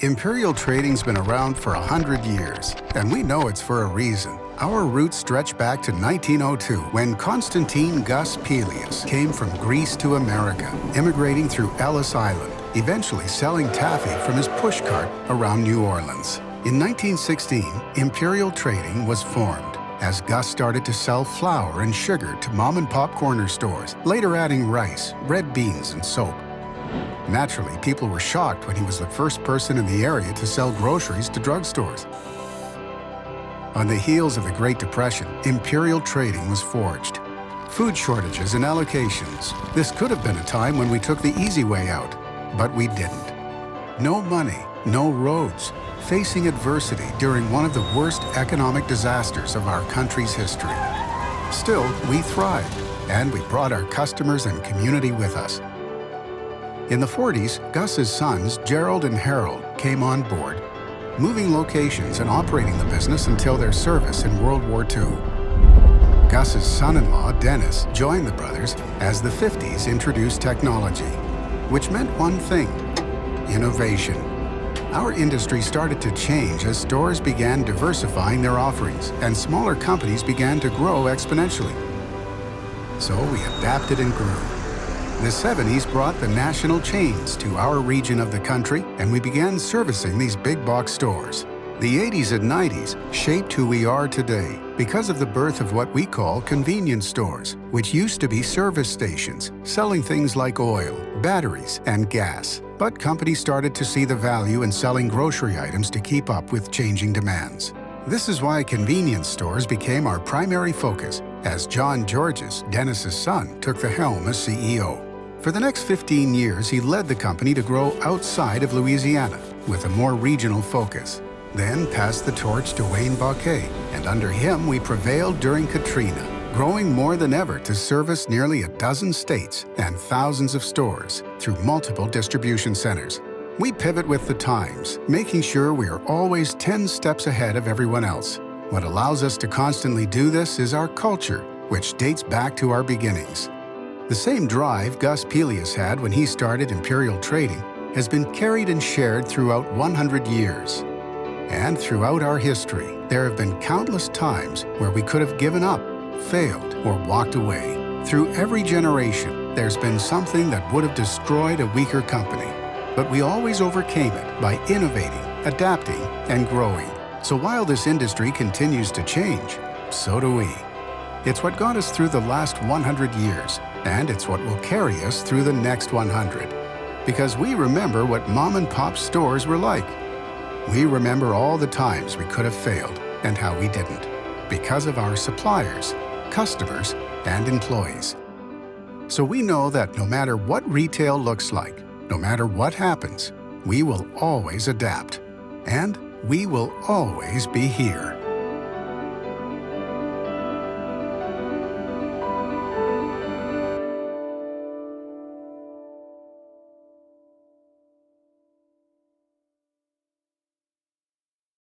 Imperial Trading's been around for 100 years, and we know it's for a reason. Our roots stretch back to 1902, when Constantine Gus Pelias came from Greece to America, immigrating through Ellis Island, eventually selling taffy from his pushcart around New Orleans. In 1916, Imperial Trading was formed, as Gus started to sell flour and sugar to mom-and-pop corner stores, later adding rice, red beans, and soap. Naturally, people were shocked when he was the first person in the area to sell groceries to drugstores. On the heels of the Great Depression, Imperial Trading was forged. Food shortages and allocations. This could have been a time when we took the easy way out, but we didn't. No money, no roads, facing adversity during one of the worst economic disasters of our country's history. Still, we thrived, and we brought our customers and community with us. In the 40s, Gus's sons, Gerald and Harold, came on board, moving locations and operating the business until their service in World War II. Gus's son-in-law, Dennis, joined the brothers as the 50s introduced technology, which meant one thing: innovation. Our industry started to change as stores began diversifying their offerings and smaller companies began to grow exponentially. So we adapted and grew. The 70s brought the national chains to our region of the country, and we began servicing these big box stores. The 80s and 90s shaped who we are today because of the birth of what we call convenience stores, which used to be service stations, selling things like oil, batteries, and gas. But companies started to see the value in selling grocery items to keep up with changing demands. This is why convenience stores became our primary focus, as John Georges, Dennis's son, took the helm as CEO. For the next 15 years, he led the company to grow outside of Louisiana with a more regional focus. Then passed the torch to Wayne Bouquet, and under him we prevailed during Katrina, growing more than ever to service nearly a dozen states and thousands of stores through multiple distribution centers. We pivot with the times, making sure we are always 10 steps ahead of everyone else. What allows us to constantly do this is our culture, which dates back to our beginnings. The same drive Gus Pelias had when he started Imperial Trading has been carried and shared throughout 100 years. And throughout our history, there have been countless times where we could have given up, failed, or walked away. Through every generation, there's been something that would have destroyed a weaker company. But we always overcame it by innovating, adapting, and growing. So while this industry continues to change, so do we. It's what got us through the last 100 years, and it's what will carry us through the next 100. Because we remember what mom-and-pop stores were like. We remember all the times we could have failed and how we didn't, because of our suppliers, customers, and employees. So we know that no matter what retail looks like, no matter what happens, we will always adapt, and we will always be here.